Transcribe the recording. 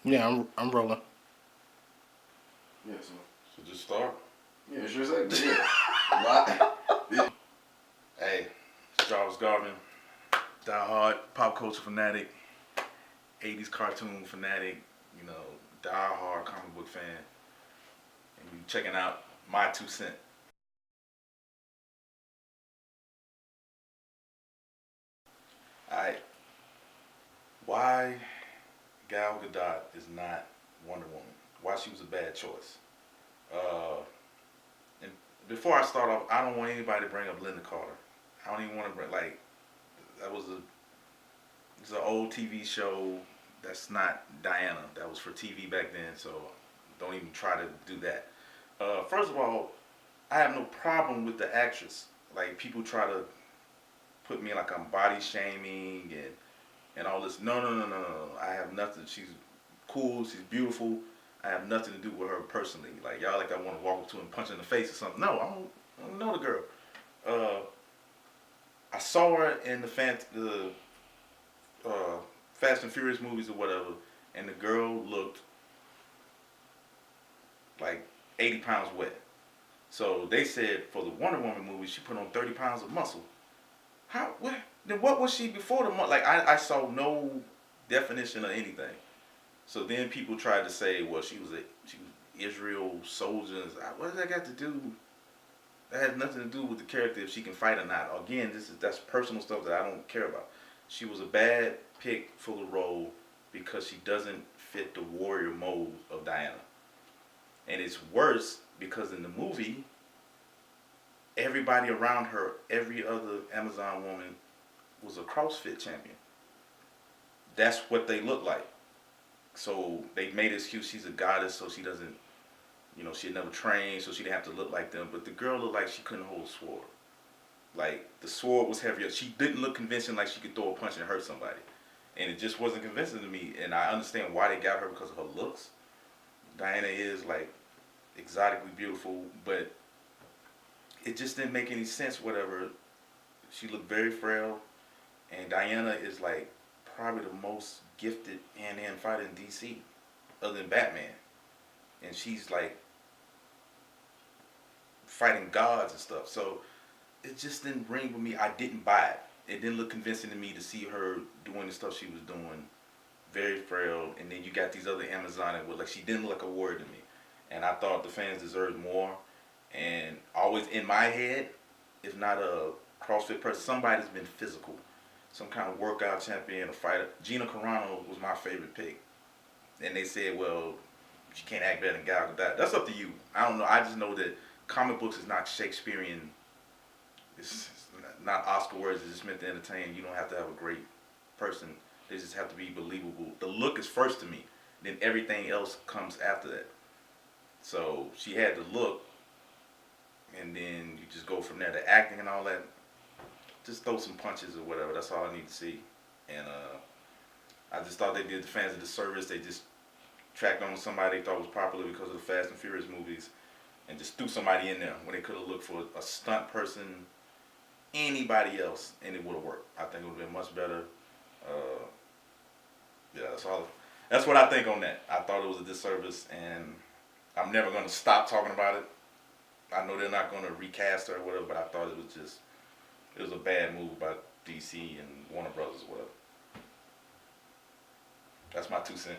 Yeah, I'm rolling. Yeah, So just start. yeah, sure say. Yeah. Why? Hey, Charles Garvin, die-hard pop culture fanatic, 80s cartoon fanatic, you know, die-hard comic book fan, and you checking out my 2 cent. Alright, why Gal Gadot is not Wonder Woman? Why she was a bad choice? Uh, and before I start off, I don't want anybody to bring up Linda Carter. I don't even want to bring like that was a it's an old TV show that's not Diana. That was for TV back then, so don't even try to do that. First of all, I have no problem with the actress. Like people try to put me like I'm body shaming and all this. No, no, no, no, no. No. I have nothing. She's cool. She's beautiful. I have nothing to do with her personally. Like y'all, like I want to walk up to her and punch her in the face or something. No, I don't know the girl. Uh, I saw her in the uh, Fast and Furious movies or whatever, and the girl looked like 80 pounds wet. So they said for the Wonder Woman movie, she put on 30 pounds of muscle. How? What? Then what was she before the month? Like I saw no definition of anything. So then people tried to say, well, she was Israel soldier. What does that got to do? That has nothing to do with the character if she can fight or not. Again, that's personal stuff that I don't care about. She was a bad pick for the role because she doesn't fit the warrior mold of Diana. And it's worse because in the movie, everybody around her, every other Amazon woman, was a CrossFit champion. That's what they look like. So they made this excuse she's a goddess, so she doesn't, she had never trained, so she didn't have to look like them. But the girl looked like she couldn't hold a sword. Like the sword was heavier. She didn't look convincing like she could throw a punch and hurt somebody. And it just wasn't convincing to me. And I understand why they got her because of her looks. Diana is like exotically beautiful, but it just didn't make any sense. Whatever. She looked very frail, and Diana is like probably the most gifted hand-to-hand fighter in DC, other than Batman. And she's like fighting gods and stuff. So it just didn't ring with me. I didn't buy it. It didn't look convincing to me to see her doing the stuff she was doing. Very frail, and then you got these other Amazonic with like she didn't look like a warrior to me, and I thought the fans deserved more. And always in my head, if not a CrossFit person, somebody's been physical, some kind of workout champion, a fighter. Gina Carano was my favorite pick, and they said, well, she can't act better than Gal Gadot. That's up to you. I don't know. I just know that comic books is not Shakespearean. It's not Oscar words. It's just meant to entertain. You don't have to have a great person. They just have to be believable. The look is first to me. Then everything else comes after that. So she had the look, and then you just go from there. The acting and all that. Just throw some punches or whatever. That's all I need to see. And I just thought they did the fans a disservice. They just tracked on somebody they thought was popular because of the Fast and Furious movies, and just threw somebody in there when they could have looked for a stunt person, anybody else, and it would have worked. I think it would have been much better. Uh, yeah, that's all. That's what I think on that. I thought it was a disservice, and I'm never gonna stop talking about it. I know they're not gonna recast her or whatever, but I thought it was a bad move by DC and Warner Brothers or whatever. That's my 2 cents.